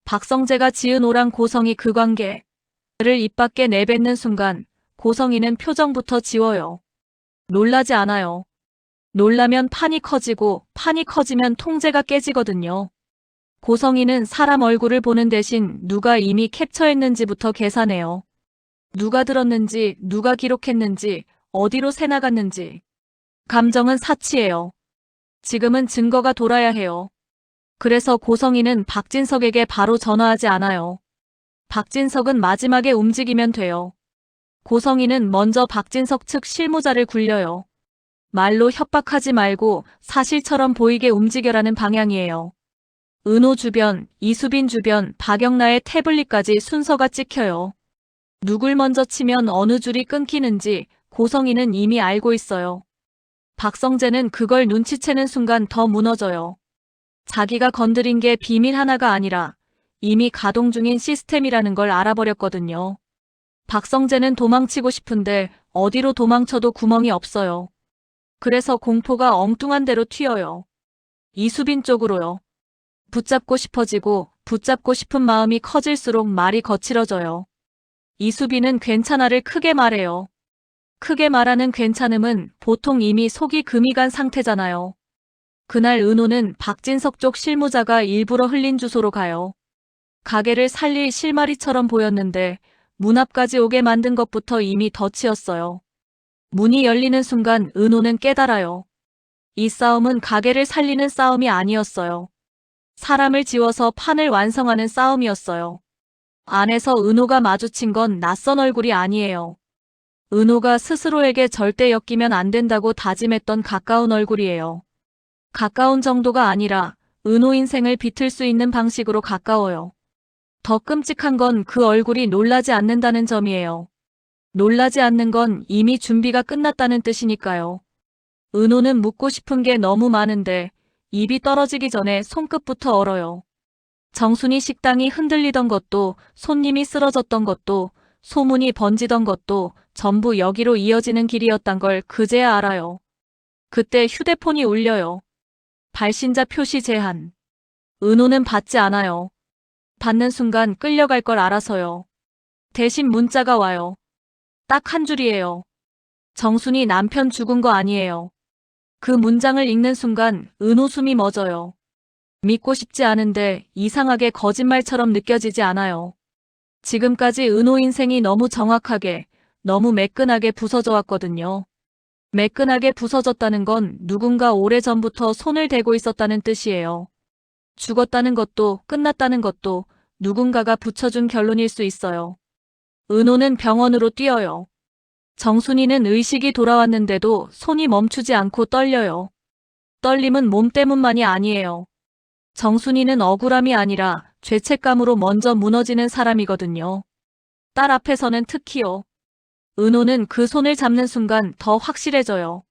박성재가 지은 오랑 고성이 그 관계를 입 밖에 내뱉는 순간 고성이는 표정부터 지워요. 놀라지 않아요. 놀라면 판이 커지고 판이 커지면 통제가 깨지거든요. 고성이는 사람 얼굴을 보는 대신 누가 이미 캡처했는지부터 계산해요. 누가 들었는지, 누가 기록했는지, 어디로 새나갔는지. 감정은 사치예요. 지금은 증거가 돌아야 해요. 그래서 고성이는 박진석에게 바로 전화하지 않아요. 박진석은 마지막에 움직이면 돼요. 고성이는 먼저 박진석 측 실무자를 굴려요. 말로 협박하지 말고 사실처럼 보이게 움직여라는 방향이에요. 은호 주변, 이수빈 주변, 박영나의 태블릿까지 순서가 찍혀요. 누굴 먼저 치면 어느 줄이 끊기는지 고성이는 이미 알고 있어요. 박성재는 그걸 눈치채는 순간 더 무너져요. 자기가 건드린 게 비밀 하나가 아니라 이미 가동 중인 시스템이라는 걸 알아버렸거든요. 박성재는 도망치고 싶은데 어디로 도망쳐도 구멍이 없어요. 그래서 공포가 엉뚱한 데로 튀어요. 이수빈 쪽으로요. 붙잡고 싶어지고 붙잡고 싶은 마음이 커질수록 말이 거칠어져요. 이수빈은 괜찮아를 크게 말해요. 크게 말하는 괜찮음은 보통 이미 속이 금이 간 상태잖아요. 그날 은호는 박진석 쪽 실무자가 일부러 흘린 주소로 가요. 가게를 살릴 실마리처럼 보였는데 문 앞까지 오게 만든 것부터 이미 덫이었어요. 문이 열리는 순간 은호는 깨달아요. 이 싸움은 가게를 살리는 싸움이 아니었어요. 사람을 지워서 판을 완성하는 싸움이었어요. 안에서 은호가 마주친 건 낯선 얼굴이 아니에요. 은호가 스스로에게 절대 엮이면 안 된다고 다짐했던 가까운 얼굴이에요. 가까운 정도가 아니라 은호 인생을 비틀 수 있는 방식으로 가까워요. 더 끔찍한 건 그 얼굴이 놀라지 않는다는 점이에요. 놀라지 않는 건 이미 준비가 끝났다는 뜻이니까요. 은호는 묻고 싶은 게 너무 많은데 입이 떨어지기 전에 손끝부터 얼어요. 정순이 식당이 흔들리던 것도, 손님이 쓰러졌던 것도, 소문이 번지던 것도 전부 여기로 이어지는 길이었단 걸 그제야 알아요. 그때 휴대폰이 울려요. 발신자 표시 제한. 은호는 받지 않아요. 받는 순간 끌려갈 걸 알아서요. 대신 문자가 와요. 딱 한 줄이에요. 정순이 남편 죽은 거 아니에요. 그 문장을 읽는 순간 은호 숨이 멎어요. 믿고 싶지 않은데 이상하게 거짓말처럼 느껴지지 않아요. 지금까지 은호 인생이 너무 정확하게, 너무 매끈하게 부서져 왔거든요. 매끈하게 부서졌다는 건 누군가 오래전부터 손을 대고 있었다는 뜻이에요. 죽었다는 것도 끝났다는 것도 누군가가 붙여준 결론일 수 있어요. 은호는 병원으로 뛰어요. 정순이는 의식이 돌아왔는데도 손이 멈추지 않고 떨려요. 떨림은 몸 때문만이 아니에요. 정순이는 억울함이 아니라 죄책감으로 먼저 무너지는 사람이거든요. 딸 앞에서는 특히요. 은호는 그 손을 잡는 순간 더 확실해져요.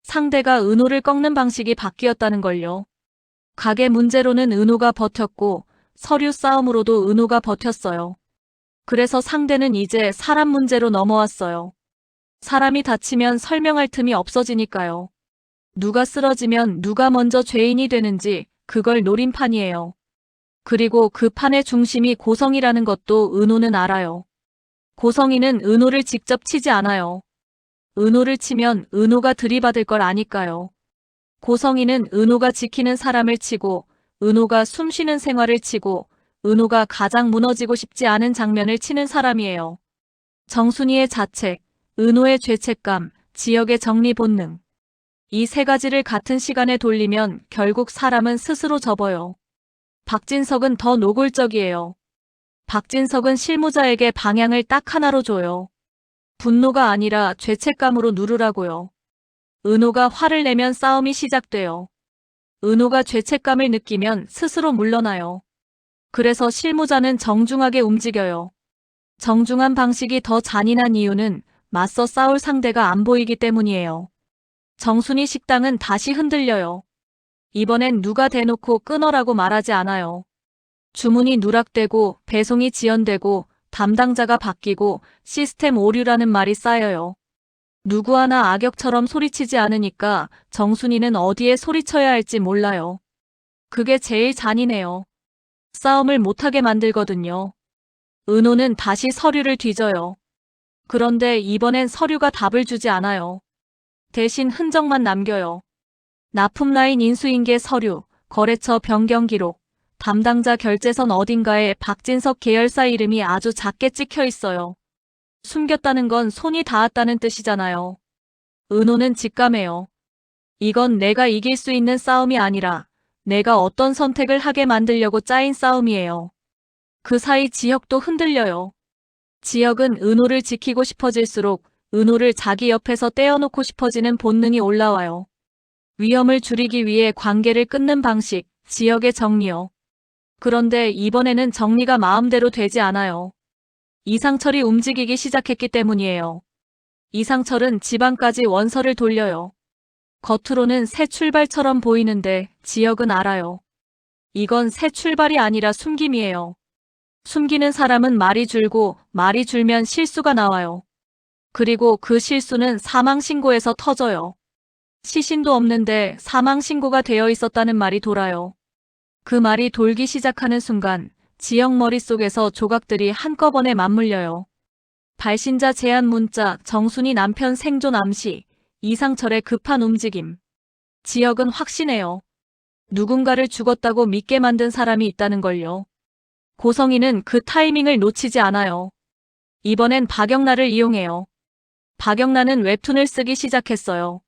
상대가 은호를 꺾는 방식이 바뀌었다는 걸요. 가게 문제로는 은호가 버텼고 서류 싸움으로도 은호가 버텼어요. 그래서 상대는 이제 사람 문제로 넘어왔어요. 사람이 다치면 설명할 틈이 없어지니까요. 누가 쓰러지면 누가 먼저 죄인이 되는지 그걸 노린 판이에요. 그리고 그 판의 중심이 고성이라는 것도 은호는 알아요. 고성이는 은호를 직접 치지 않아요. 은호를 치면 은호가 들이받을 걸 아니까요. 고성이는 은호가 지키는 사람을 치고 은호가 숨쉬는 생활을 치고 은호가 가장 무너지고 싶지 않은 장면을 치는 사람이에요. 정순이의 자책, 은호의 죄책감, 지역의 정리 본능. 이 세 가지를 같은 시간에 돌리면 결국 사람은 스스로 접어요. 박진석은 더 노골적이에요. 박진석은 실무자에게 방향을 딱 하나로 줘요. 분노가 아니라 죄책감으로 누르라고요. 은호가 화를 내면 싸움이 시작돼요. 은호가 죄책감을 느끼면 스스로 물러나요. 그래서 실무자는 정중하게 움직여요. 정중한 방식이 더 잔인한 이유는 맞서 싸울 상대가 안 보이기 때문이에요. 정순이 식당은 다시 흔들려요. 이번엔 누가 대놓고 끊어라고 말하지 않아요. 주문이 누락되고 배송이 지연되고 담당자가 바뀌고 시스템 오류라는 말이 쌓여요. 누구 하나 악역처럼 소리치지 않으니까 정순이는 어디에 소리쳐야 할지 몰라요. 그게 제일 잔인해요. 싸움을 못하게 만들거든요. 은호는 다시 서류를 뒤져요. 그런데 이번엔 서류가 답을 주지 않아요. 대신 흔적만 남겨요. 납품라인 인수인계 서류, 거래처 변경 기록, 담당자 결제선 어딘가에 박진석 계열사 이름이 아주 작게 찍혀 있어요. 숨겼다는 건 손이 닿았다는 뜻이잖아요. 은호는 직감해요. 이건 내가 이길 수 있는 싸움이 아니라 내가 어떤 선택을 하게 만들려고 짜인 싸움이에요. 그 사이 지혁도 흔들려요. 지혁은 은호를 지키고 싶어질수록 은호를 자기 옆에서 떼어놓고 싶어지는 본능이 올라와요. 위험을 줄이기 위해 관계를 끊는 방식, 지역의 정리요. 그런데 이번에는 정리가 마음대로 되지 않아요. 이상철이 움직이기 시작했기 때문이에요. 이상철은 지방까지 원서를 돌려요. 겉으로는 새 출발처럼 보이는데 지역은 알아요. 이건 새 출발이 아니라 숨김이에요. 숨기는 사람은 말이 줄고 말이 줄면 실수가 나와요. 그리고 그 실수는 사망신고에서 터져요. 시신도 없는데 사망신고가 되어 있었다는 말이 돌아요. 그 말이 돌기 시작하는 순간 지역 머릿속에서 조각들이 한꺼번에 맞물려요. 발신자 제안 문자, 정순이 남편 생존 암시, 이상철의 급한 움직임. 지역은 확신해요. 누군가를 죽었다고 믿게 만든 사람이 있다는 걸요. 고성이는 그 타이밍을 놓치지 않아요. 이번엔 박영란을 이용해요. 박영란은 웹툰을 쓰기 시작했어요.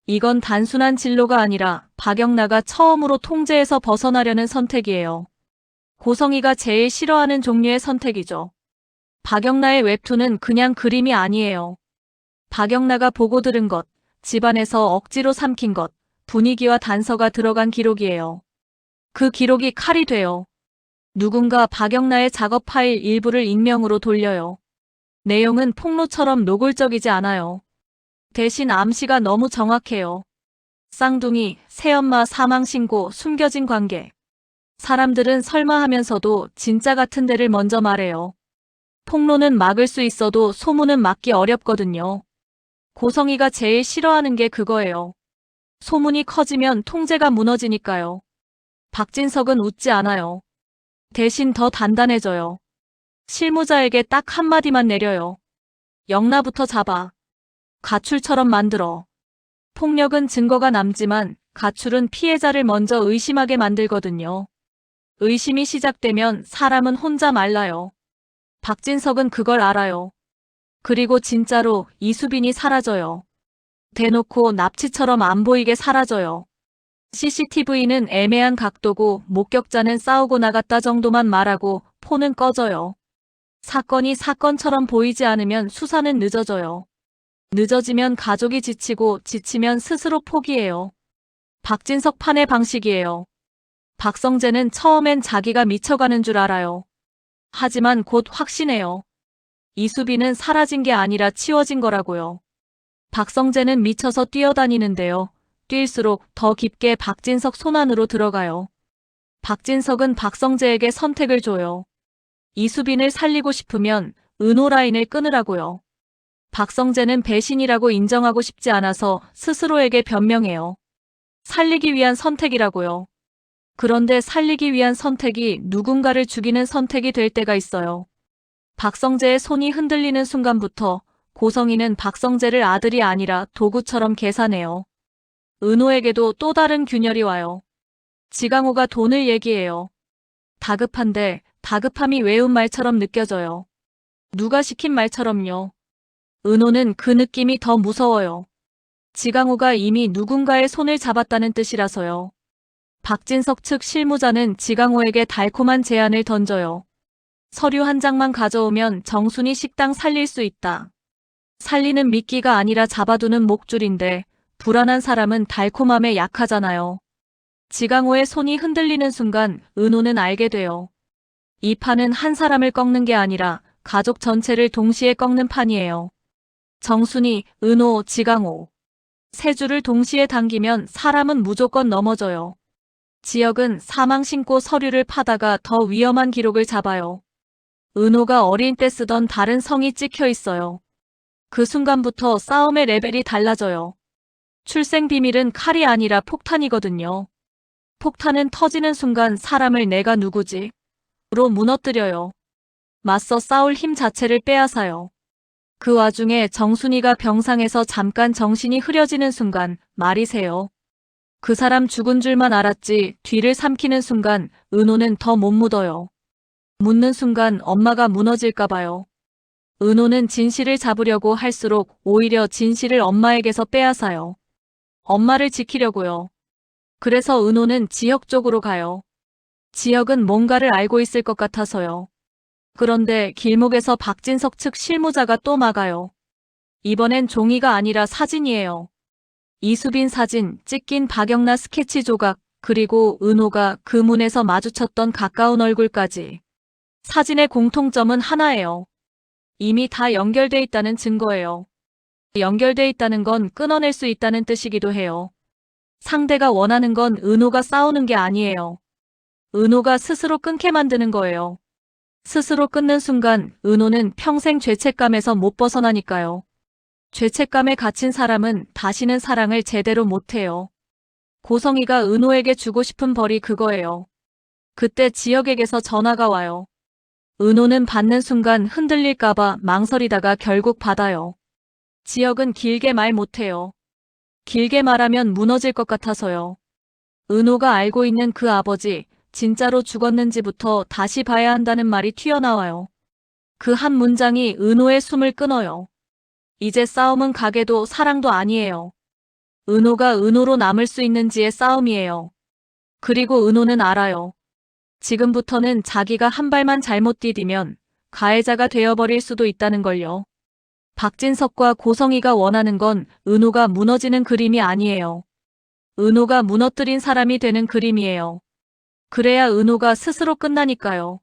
이건 단순한 진로가 아니라 박영란가 처음으로 통제에서 벗어나려는 선택이에요. 고성이가 제일 싫어하는 종류의 선택이죠. 박영란의 웹툰은 그냥 그림이 아니에요. 박영란가 보고 들은 것, 집안에서 억지로 삼킨 것, 분위기와 단서가 들어간 기록이에요. 그 기록이 칼이 돼요. 누군가 박영란의 작업 파일 일부를 익명으로 돌려요. 내용은 폭로처럼 노골적이지 않아요. 대신 암시가 너무 정확해요. 쌍둥이, 새엄마 사망신고, 숨겨진 관계. 사람들은 설마 하면서도 진짜 같은 데를 먼저 말해요. 폭로는 막을 수 있어도 소문은 막기 어렵거든요. 고성이가 제일 싫어하는 게 그거예요. 소문이 커지면 통제가 무너지니까요. 박진석은 웃지 않아요. 대신 더 단단해져요. 실무자에게 딱 한마디만 내려요. 영라부터 잡아. 가출처럼 만들어. 폭력은 증거가 남지만 가출은 피해자를 먼저 의심하게 만들거든요. 의심이 시작되면 사람은 혼자 말라요. 박진석은 그걸 알아요. 그리고 진짜로 이수빈이 사라져요. 대놓고 납치처럼 안 보이게 사라져요. CCTV는 애매한 각도고 목격자는 싸우고 나갔다 정도만 말하고 폰은 꺼져요. 사건이 사건처럼 보이지 않으면 수사는 늦어져요. 늦어지면 가족이 지치고 지치면 스스로 포기해요. 박진석 판의 방식이에요. 박성재는 처음엔 자기가 미쳐가는 줄 알아요. 하지만 곧 확신해요. 이수빈은 사라진 게 아니라 치워진 거라고요. 박성재는 미쳐서 뛰어다니는데요. 뛸수록 더 깊게 박진석 손 안으로 들어가요. 박진석은 박성재에게 선택을 줘요. 이수빈을 살리고 싶으면 은호 라인을 끊으라고요. 박성재는 배신이라고 인정하고 싶지 않아서 스스로에게 변명해요. 살리기 위한 선택이라고요. 그런데 살리기 위한 선택이 누군가를 죽이는 선택이 될 때가 있어요. 박성재의 손이 흔들리는 순간부터 고성이는 박성재를 아들이 아니라 도구처럼 계산해요. 은호에게도 또 다른 균열이 와요. 지강호가 돈을 얘기해요. 다급한데 다급함이 외운 말처럼 느껴져요. 누가 시킨 말처럼요. 은호는 그 느낌이 더 무서워요. 지강호가 이미 누군가의 손을 잡았다는 뜻이라서요. 박진석 측 실무자는 지강호에게 달콤한 제안을 던져요. 서류 한 장만 가져오면 정순이 식당 살릴 수 있다. 살리는 미끼가 아니라 잡아두는 목줄인데 불안한 사람은 달콤함에 약하잖아요. 지강호의 손이 흔들리는 순간 은호는 알게 돼요. 이 판은 한 사람을 꺾는 게 아니라 가족 전체를 동시에 꺾는 판이에요. 정순이, 은호, 지강호. 세 줄을 동시에 당기면 사람은 무조건 넘어져요. 지역은 사망신고 서류를 파다가 더 위험한 기록을 잡아요. 은호가 어린 때 쓰던 다른 성이 찍혀 있어요. 그 순간부터 싸움의 레벨이 달라져요. 출생 비밀은 칼이 아니라 폭탄이거든요. 폭탄은 터지는 순간 사람을 내가 누구지? 무너뜨려요. 맞서 싸울 힘 자체를 빼앗아요. 그 와중에 정순이가 병상에서 잠깐 정신이 흐려지는 순간 말이 새요. 그 사람 죽은 줄만 알았지 뒤를 삼키는 순간 은호는 더 못 묻어요. 묻는 순간 엄마가 무너질까 봐요. 은호는 진실을 잡으려고 할수록 오히려 진실을 엄마에게서 빼앗아요. 엄마를 지키려고요. 그래서 은호는 지혁 쪽으로 가요. 지혁은 뭔가를 알고 있을 것 같아서요. 그런데 길목에서 박진석 측 실무자가 또 막아요. 이번엔 종이가 아니라 사진이에요. 이수빈 사진, 찍힌 박영나 스케치 조각, 그리고 은호가 그 문에서 마주쳤던 가까운 얼굴까지. 사진의 공통점은 하나예요. 이미 다 연결돼 있다는 증거예요. 연결돼 있다는 건 끊어낼 수 있다는 뜻이기도 해요. 상대가 원하는 건 은호가 싸우는 게 아니에요. 은호가 스스로 끊게 만드는 거예요. 스스로 끊는 순간 은호는 평생 죄책감에서 못 벗어나니까요. 죄책감에 갇힌 사람은 다시는 사랑을 제대로 못해요. 고성이가 은호에게 주고 싶은 벌이 그거예요. 그때 지혁에게서 전화가 와요. 은호는 받는 순간 흔들릴까봐 망설이다가 결국 받아요. 지혁은 길게 말 못해요. 길게 말하면 무너질 것 같아서요. 은호가 알고 있는 그 아버지, 진짜로 죽었는지부터 다시 봐야 한다는 말이 튀어나와요. 그 한 문장이 은호의 숨을 끊어요. 이제 싸움은 가게도 사랑도 아니에요. 은호가 은호로 남을 수 있는지의 싸움이에요. 그리고 은호는 알아요. 지금부터는 자기가 한 발만 잘못 디디면 가해자가 되어버릴 수도 있다는 걸요. 박진석과 고성이가 원하는 건 은호가 무너지는 그림이 아니에요. 은호가 무너뜨린 사람이 되는 그림이에요. 그래야 은호가 스스로 끝나니까요.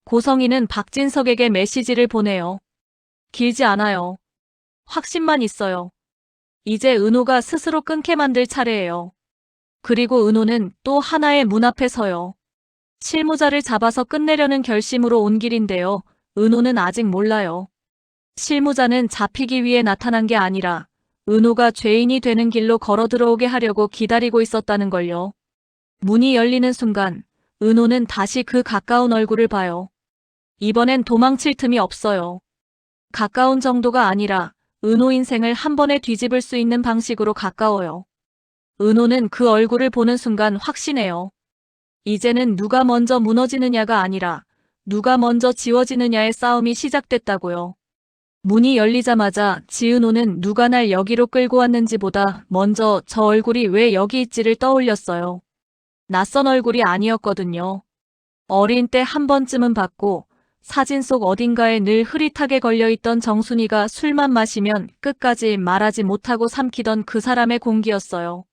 고성이는 박진석에게 메시지를 보내요. 길지 않아요. 확신만 있어요. 이제 은호가 스스로 끊게 만들 차례예요. 그리고 은호는 또 하나의 문 앞에 서요. 실무자를 잡아서 끝내려는 결심으로 온 길인데요. 은호는 아직 몰라요. 실무자는 잡히기 위해 나타난 게 아니라 은호가 죄인이 되는 길로 걸어 들어오게 하려고 기다리고 있었다는 걸요. 문이 열리는 순간 은호는 다시 그 가까운 얼굴을 봐요. 이번엔 도망칠 틈이 없어요. 가까운 정도가 아니라 은호 인생을 한 번에 뒤집을 수 있는 방식으로 가까워요. 은호는 그 얼굴을 보는 순간 확신해요. 이제는 누가 먼저 무너지느냐가 아니라 누가 먼저 지워지느냐의 싸움이 시작됐다고요. 문이 열리자마자 지은호는 누가 날 여기로 끌고 왔는지보다 먼저 저 얼굴이 왜 여기 있지를 떠올렸어요. 낯선 얼굴이 아니었거든요. 어린 때 한 번쯤은 봤고 사진 속 어딘가에 늘 흐릿하게 걸려있던 정순이가 술만 마시면 끝까지 말하지 못하고 삼키던 그 사람의 공기였어요.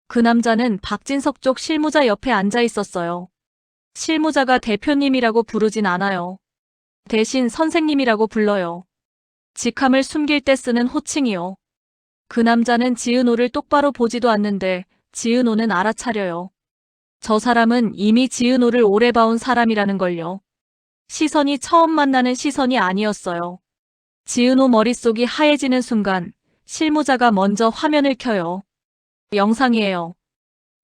그 남자는 박진석 쪽 실무자 옆에 앉아 있었어요. 실무자가 대표님이라고 부르진 않아요. 대신 선생님이라고 불러요. 직함을 숨길 때 쓰는 호칭이요. 그 남자는 지은호를 똑바로 보지도 않는데 지은호는 알아차려요. 저 사람은 이미 지은호를 오래 봐온 사람이라는 걸요. 시선이 처음 만나는 시선이 아니었어요. 지은호 머릿속이 하얘지는 순간 실무자가 먼저 화면을 켜요. 영상이에요.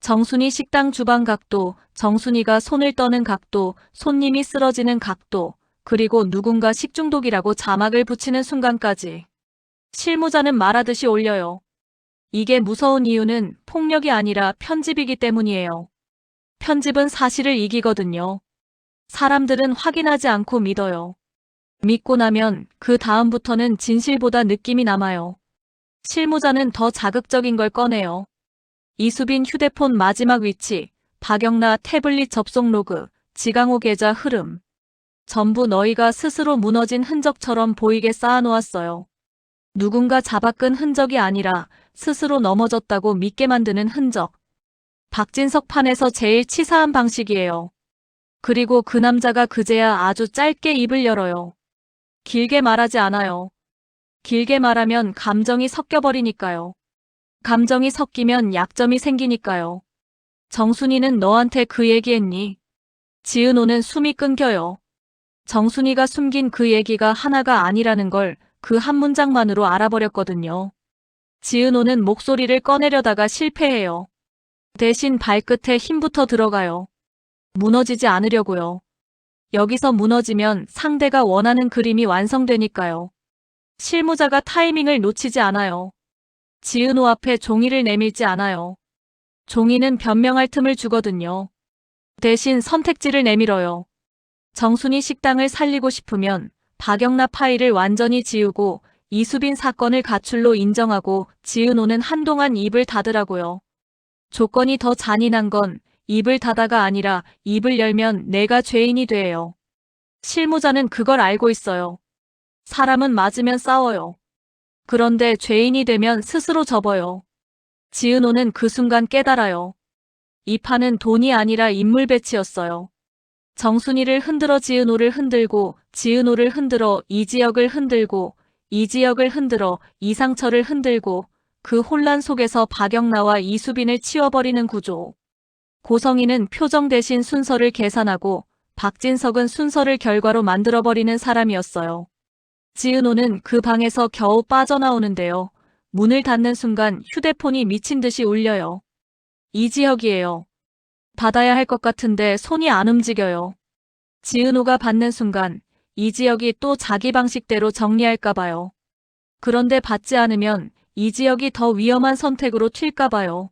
정순이 식당 주방 각도, 정순이가 손을 떠는 각도, 손님이 쓰러지는 각도, 그리고 누군가 식중독이라고 자막을 붙이는 순간까지. 실무자는 말하듯이 올려요. 이게 무서운 이유는 폭력이 아니라 편집이기 때문이에요. 편집은 사실을 이기거든요. 사람들은 확인하지 않고 믿어요. 믿고 나면 그 다음부터는 진실보다 느낌이 남아요. 실무자는 더 자극적인 걸 꺼내요. 이수빈 휴대폰 마지막 위치, 박영나 태블릿 접속 로그, 지강호 계좌 흐름. 전부 너희가 스스로 무너진 흔적처럼 보이게 쌓아놓았어요. 누군가 잡아끈 흔적이 아니라 스스로 넘어졌다고 믿게 만드는 흔적. 박진석 판에서 제일 치사한 방식이에요. 그리고 그 남자가 그제야 아주 짧게 입을 열어요. 길게 말하지 않아요. 길게 말하면 감정이 섞여버리니까요. 감정이 섞이면 약점이 생기니까요. 정순이는 너한테 그 얘기했니? 지은호는 숨이 끊겨요. 정순이가 숨긴 그 얘기가 하나가 아니라는 걸 그 한 문장만으로 알아버렸거든요. 지은호는 목소리를 꺼내려다가 실패해요. 대신 발끝에 힘부터 들어가요. 무너지지 않으려고요. 여기서 무너지면 상대가 원하는 그림이 완성되니까요. 실무자가 타이밍을 놓치지 않아요. 지은호 앞에 종이를 내밀지 않아요. 종이는 변명할 틈을 주거든요. 대신 선택지를 내밀어요. 정순이 식당을 살리고 싶으면 박영나 파일을 완전히 지우고 이수빈 사건을 가출로 인정하고 지은호는 한동안 입을 닫으라고요. 조건이 더 잔인한 건 입을 닫아가 아니라 입을 열면 내가 죄인이 돼요. 실무자는 그걸 알고 있어요. 사람은 맞으면 싸워요. 그런데 죄인이 되면 스스로 접어요. 지은호는 그 순간 깨달아요. 이 판은 돈이 아니라 인물 배치였어요. 정순이를 흔들어 지은호를 흔들고 지은호를 흔들어 이지혁을 흔들고 이지혁을 흔들어 이상철을 흔들고 그 혼란 속에서 박영나와 이수빈을 치워버리는 구조. 고성희는 표정 대신 순서를 계산하고 박진석은 순서를 결과로 만들어버리는 사람이었어요. 지은호는 그 방에서 겨우 빠져나오는데요. 문을 닫는 순간 휴대폰이 미친 듯이 울려요. 이지혁이에요. 받아야 할 것 같은데 손이 안 움직여요. 지은호가 받는 순간 이지혁이 또 자기 방식대로 정리할까 봐요. 그런데 받지 않으면 이지혁이 더 위험한 선택으로 튈까 봐요.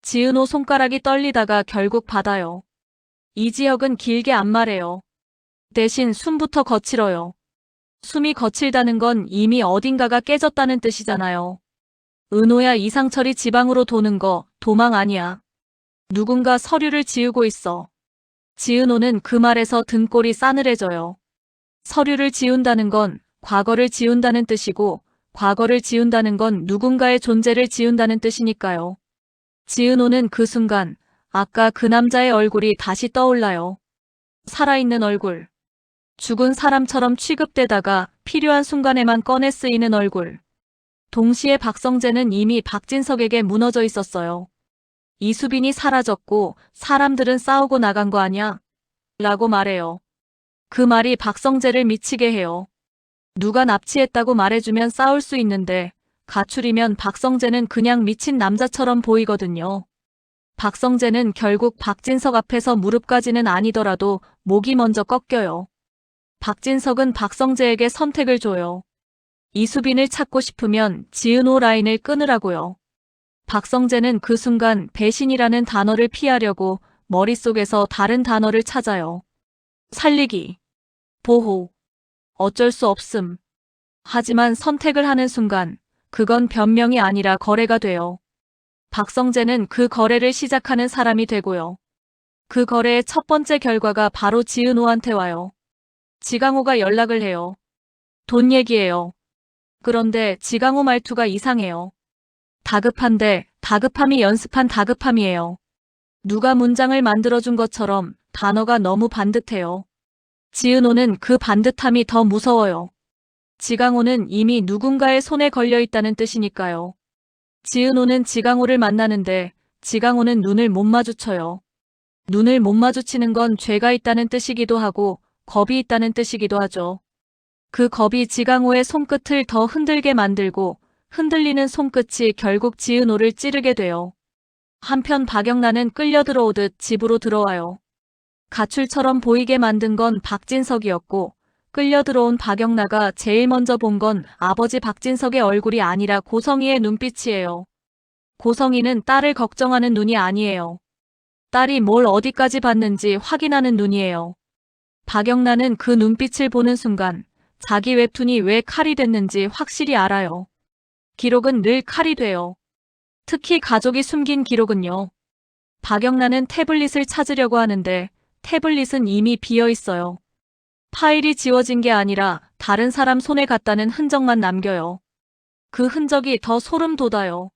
지은호 손가락이 떨리다가 결국 받아요. 이지혁은 길게 안 말해요. 대신 숨부터 거칠어요. 숨이 거칠다는 건 이미 어딘가가 깨졌다는 뜻이잖아요. 은호야, 이상철이 지방으로 도는 거 도망 아니야. 누군가 서류를 지우고 있어. 지은호는 그 말에서 등골이 싸늘해져요. 서류를 지운다는 건 과거를 지운다는 뜻이고 과거를 지운다는 건 누군가의 존재를 지운다는 뜻이니까요. 지은호는 그 순간 아까 그 남자의 얼굴이 다시 떠올라요. 살아있는 얼굴. 죽은 사람처럼 취급되다가 필요한 순간에만 꺼내 쓰이는 얼굴. 동시에 박성재는 이미 박진석에게 무너져 있었어요. 이수빈이 사라졌고 사람들은 싸우고 나간 거 아냐? 라고 말해요. 그 말이 박성재를 미치게 해요. 누가 납치했다고 말해주면 싸울 수 있는데 가출이면 박성재는 그냥 미친 남자처럼 보이거든요. 박성재는 결국 박진석 앞에서 무릎까지는 아니더라도 목이 먼저 꺾여요. 박진석은 박성재에게 선택을 줘요. 이수빈을 찾고 싶으면 지은호 라인을 끊으라고요. 박성재는 그 순간 배신이라는 단어를 피하려고 머릿속에서 다른 단어를 찾아요. 살리기, 보호, 어쩔 수 없음. 하지만 선택을 하는 순간 그건 변명이 아니라 거래가 돼요. 박성재는 그 거래를 시작하는 사람이 되고요. 그 거래의 첫 번째 결과가 바로 지은호한테 와요. 지강호가 연락을 해요. 돈 얘기예요. 그런데 지강호 말투가 이상해요. 다급한데 다급함이 연습한 다급함이에요. 누가 문장을 만들어준 것처럼 단어가 너무 반듯해요. 지은호는 그 반듯함이 더 무서워요. 지강호는 이미 누군가의 손에 걸려 있다는 뜻이니까요. 지은호는 지강호를 만나는데 지강호는 눈을 못 마주쳐요. 눈을 못 마주치는 건 죄가 있다는 뜻이기도 하고 겁이 있다는 뜻이기도 하죠. 그 겁이 지강호의 손끝을 더 흔들게 만들고 흔들리는 손끝이 결국 지은호를 찌르게 돼요. 한편 박영란은 끌려 들어오듯 집으로 들어와요. 가출처럼 보이게 만든 건 박진석이었고 끌려 들어온 박영나가 제일 먼저 본 건 아버지 박진석의 얼굴이 아니라 고성희의 눈빛이에요. 고성희는 딸을 걱정하는 눈이 아니에요. 딸이 뭘 어디까지 봤는지 확인하는 눈이에요. 박영란은 그 눈빛을 보는 순간 자기 웹툰이 왜 칼이 됐는지 확실히 알아요. 기록은 늘 칼이 돼요. 특히 가족이 숨긴 기록은요. 박영란은 태블릿을 찾으려고 하는데 태블릿은 이미 비어 있어요. 파일이 지워진 게 아니라 다른 사람 손에 갔다는 흔적만 남겨요. 그 흔적이 더 소름 돋아요.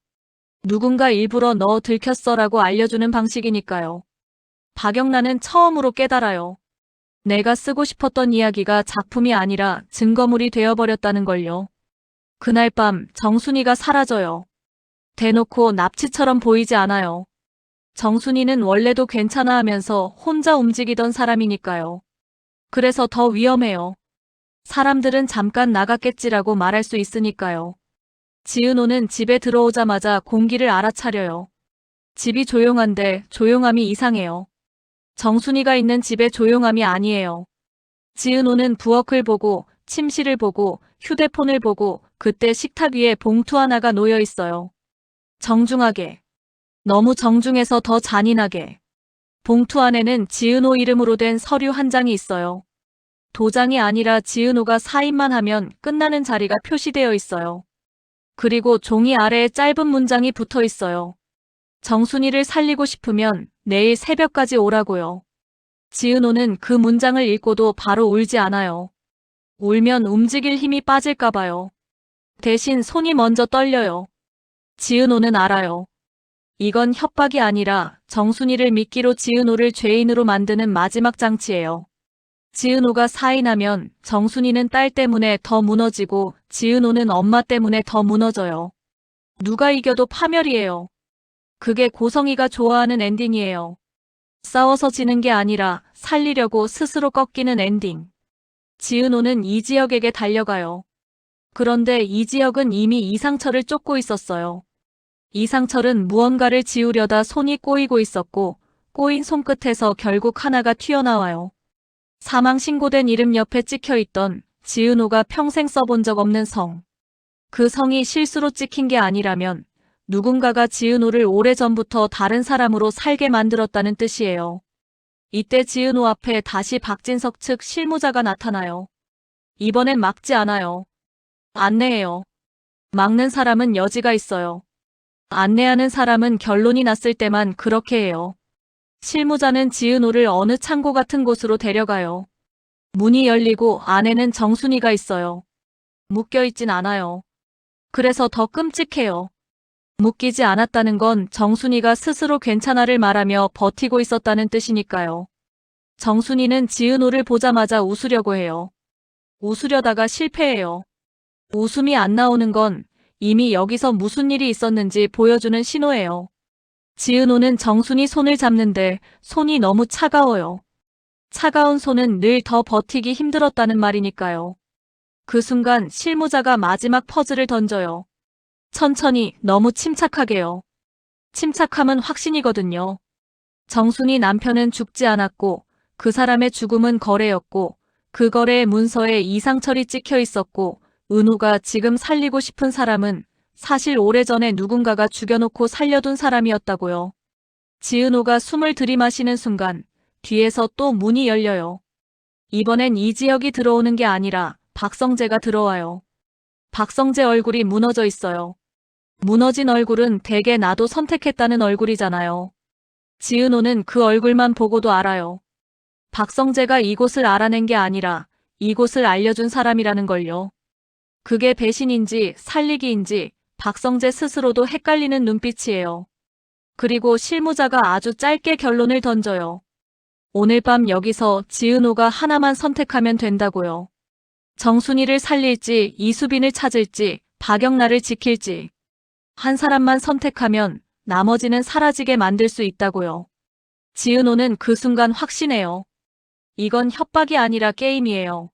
누군가 일부러 너 들켰어라고 알려주는 방식이니까요. 박영란은 처음으로 깨달아요. 내가 쓰고 싶었던 이야기가 작품이 아니라 증거물이 되어버렸다는 걸요. 그날 밤 정순이가 사라져요. 대놓고 납치처럼 보이지 않아요. 정순이는 원래도 괜찮아 하면서 혼자 움직이던 사람이니까요. 그래서 더 위험해요. 사람들은 잠깐 나갔겠지라고 말할 수 있으니까요. 지은호는 집에 들어오자마자 공기를 알아차려요. 집이 조용한데 조용함이 이상해요. 정순이가 있는 집의 조용함이 아니에요. 지은호는 부엌을 보고 침실을 보고 휴대폰을 보고 그때 식탁 위에 봉투 하나가 놓여 있어요. 정중하게. 너무 정중해서 더 잔인하게. 봉투 안에는 지은호 이름으로 된 서류 한 장이 있어요. 도장이 아니라 지은호가 사인만 하면 끝나는 자리가 표시되어 있어요. 그리고 종이 아래에 짧은 문장이 붙어 있어요. 정순이를 살리고 싶으면 내일 새벽까지 오라고요. 지은호는 그 문장을 읽고도 바로 울지 않아요. 울면 움직일 힘이 빠질까봐요. 대신 손이 먼저 떨려요. 지은호는 알아요. 이건 협박이 아니라 정순이를 미끼로 지은호를 죄인으로 만드는 마지막 장치예요. 지은호가 사인하면 정순이는 딸 때문에 더 무너지고 지은호는 엄마 때문에 더 무너져요. 누가 이겨도 파멸이에요. 그게 고성이가 좋아하는 엔딩이에요. 싸워서 지는 게 아니라 살리려고 스스로 꺾이는 엔딩. 지은호는 이지혁에게 달려가요. 그런데 이지혁은 이미 이상철을 쫓고 있었어요. 이상철은 무언가를 지우려다 손이 꼬이고 있었고 꼬인 손끝에서 결국 하나가 튀어나와요. 사망 신고된 이름 옆에 찍혀있던 지은호가 평생 써본 적 없는 성. 그 성이 실수로 찍힌 게 아니라면 누군가가 지은호를 오래전부터 다른 사람으로 살게 만들었다는 뜻이에요. 이때 지은호 앞에 다시 박진석 측 실무자가 나타나요. 이번엔 막지 않아요. 안내해요. 막는 사람은 여지가 있어요. 안내하는 사람은 결론이 났을 때만 그렇게 해요. 실무자는 지은호를 어느 창고 같은 곳으로 데려가요. 문이 열리고 안에는 정순이가 있어요. 묶여있진 않아요. 그래서 더 끔찍해요. 묶이지 않았다는 건 정순이가 스스로 괜찮아를 말하며 버티고 있었다는 뜻이니까요. 정순이는 지은호를 보자마자 웃으려고 해요. 웃으려다가 실패해요. 웃음이 안 나오는 건 이미 여기서 무슨 일이 있었는지 보여주는 신호예요. 지은호는 정순이 손을 잡는데 손이 너무 차가워요. 차가운 손은 늘 더 버티기 힘들었다는 말이니까요. 그 순간 실무자가 마지막 퍼즐을 던져요. 천천히, 너무 침착하게요. 침착함은 확신이거든요. 정순이 남편은 죽지 않았고 그 사람의 죽음은 거래였고 그 거래의 문서에 이상철이 찍혀 있었고 은우가 지금 살리고 싶은 사람은 사실 오래전에 누군가가 죽여놓고 살려둔 사람이었다고요. 지은호가 숨을 들이마시는 순간 뒤에서 또 문이 열려요. 이번엔 이지혁이 들어오는 게 아니라 박성재가 들어와요. 박성재 얼굴이 무너져 있어요. 무너진 얼굴은 대개 나도 선택했다는 얼굴이잖아요. 지은호는 그 얼굴만 보고도 알아요. 박성재가 이곳을 알아낸 게 아니라 이곳을 알려준 사람이라는 걸요. 그게 배신인지 살리기인지 박성재 스스로도 헷갈리는 눈빛이에요. 그리고 실무자가 아주 짧게 결론을 던져요. 오늘 밤 여기서 지은호가 하나만 선택하면 된다고요. 정순이를 살릴지 이수빈을 찾을지 박영란을 지킬지. 한 사람만 선택하면 나머지는 사라지게 만들 수 있다고요. 지은호는 그 순간 확신해요. 이건 협박이 아니라 게임이에요.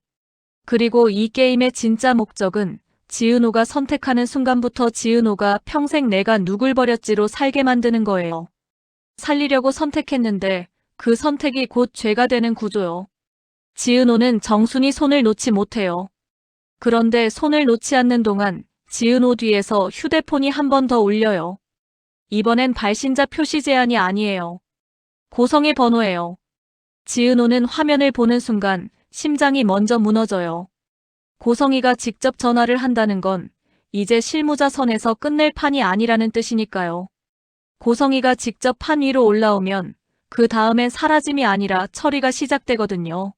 그리고 이 게임의 진짜 목적은 지은호가 선택하는 순간부터 지은호가 평생 내가 누굴 버렸지로 살게 만드는 거예요. 살리려고 선택했는데 그 선택이 곧 죄가 되는 구조요. 지은호는 정순이 손을 놓지 못해요. 그런데 손을 놓지 않는 동안 지은호 뒤에서 휴대폰이 한 번 더 울려요. 이번엔 발신자 표시 제한이 아니에요. 고성의 번호예요. 지은호는 화면을 보는 순간 심장이 먼저 무너져요. 고성이가 직접 전화를 한다는 건 이제 실무자 선에서 끝낼 판이 아니라는 뜻이니까요. 고성이가 직접 판 위로 올라오면 그 다음엔 사라짐이 아니라 처리가 시작되거든요.